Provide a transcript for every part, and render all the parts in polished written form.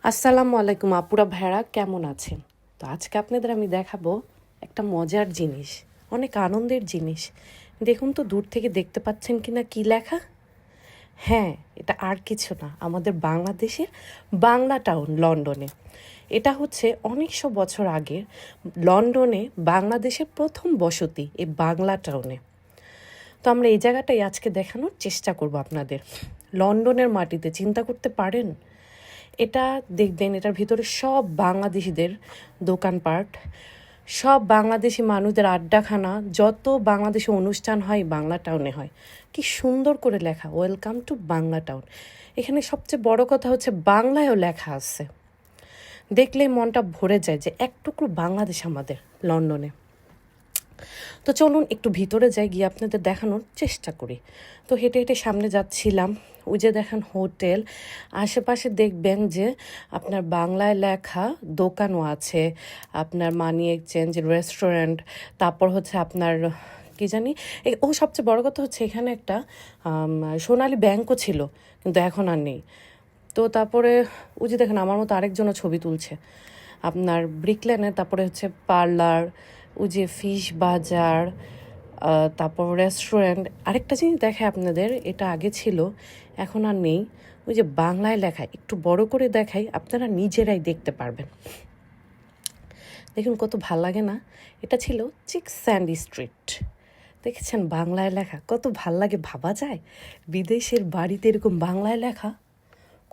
আসসালামু আলাইকুম আপুরা ভাইরা, কেমন আছেন? তো আজকে আপনাদের আমি দেখাবো একটা মজার জিনিস, অনেক আনন্দের জিনিস। দেখুন তো, দূর থেকে দেখতে পাচ্ছেন কিনা কি লেখা? হ্যাঁ, এটা আর কিছু না, আমাদের বাংলাদেশের বাংলা টাউন লন্ডনে। এটা হচ্ছে অনেকশো বছর আগে লন্ডনে বাংলাদেশের প্রথম বসতি এই বাংলা টাউনে। তো আমরা এই জায়গাটাই আজকে দেখানোর চেষ্টা করব আপনাদের। লন্ডনের মাটিতে চিন্তা করতে পারেন? এটা দেখবেন, এটার ভিতরে সব বাংলাদেশিদের দোকানপাট, সব বাংলাদেশি মানুষদের আড্ডাখানা, যত বাংলাদেশি অনুষ্ঠান হয় বাংলা টাউনে হয়। কি সুন্দর করে লেখা, ওয়েলকাম টু বাংলা টাউন। এখানে সবচেয়ে বড় কথা হচ্ছে বাংলায়ও লেখা আছে। দেখলেই মনটা ভরে যায় যে এক টুকরো বাংলাদেশ আমাদের লন্ডনে। তো চলুন একটু ভিতরে যাই, গিয়ে আপনাদের দেখানোর চেষ্টা করি। তো হেঁটে হেঁটে সামনে যাচ্ছিলাম, ওই যে দেখেন হোটেল, আশেপাশে দেখবেন যে আপনার বাংলায় লেখা দোকানও আছে, আপনার মানি এক্সচেঞ্জ, রেস্টুরেন্ট, তারপর হচ্ছে আপনার কি জানি সবচেয়ে বড় কথা হচ্ছে এখানে একটা সোনালী ব্যাংকও ছিল, কিন্তু এখন আর নেই। তো তারপরে ওই যে দেখেন আমার মতো আরেকজনও ছবি তুলছে আপনার ব্রিকল্যানে। তারপরে হচ্ছে পার্লার, ওই যে ফিশ বাজার, তারপর রেস্টুরেন্ট। আরেকটা জিনিস দেখায় আপনাদের, এটা আগে ছিল এখন আর নেই, ওই যে বাংলায় লেখা একটু বড় করে দেখাই, আপনারা নিজেরাই দেখতে পারবেন। দেখুন কত ভাল লাগে না? এটা ছিল চিক্স স্যান্ডি স্ট্রিট। দেখেছেন বাংলায় লেখা, কত ভাল লাগে। ভাবা যায় বিদেশের বাড়িতে এরকম বাংলায় লেখা,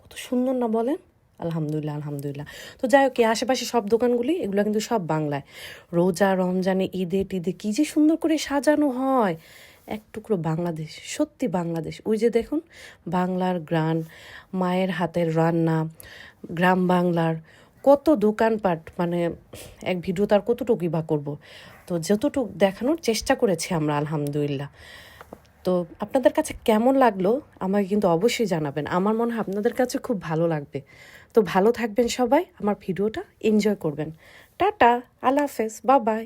কত সুন্দর না বলেন? আলহামদুলিল্লাহ আলহামদুলিল্লাহ। তো যাই হোক, আশেপাশে সব দোকানগুলি এগুলো কিন্তু সব বাংলায়। রোজা রমজানে ঈদে টিদে কী যে সুন্দর করে সাজানো হয়, এক টুকরো বাংলাদেশ, সত্যি বাংলাদেশ। ওই যে দেখুন বাংলার গ্রান, মায়ের হাতের রান্না, গ্রাম বাংলার কত দোকানপাট, মানে এক ভিডিও তার কতটুকুই বা করবো। তো যতটুকু দেখানোর চেষ্টা করেছি আমরা আলহামদুলিল্লাহ। তো আপনাদের কাছে কেমন লাগলো আমাকে কিন্তু অবশ্যই জানাবেন, আমার মনে হয় আপনাদের কাছে খুব ভালো লাগবে। তো ভালো থাকবেন সবাই, আমার ভিডিওটা এনজয় করবেন। টাটা, আল্লাহ হাফেজ, বাই বাই।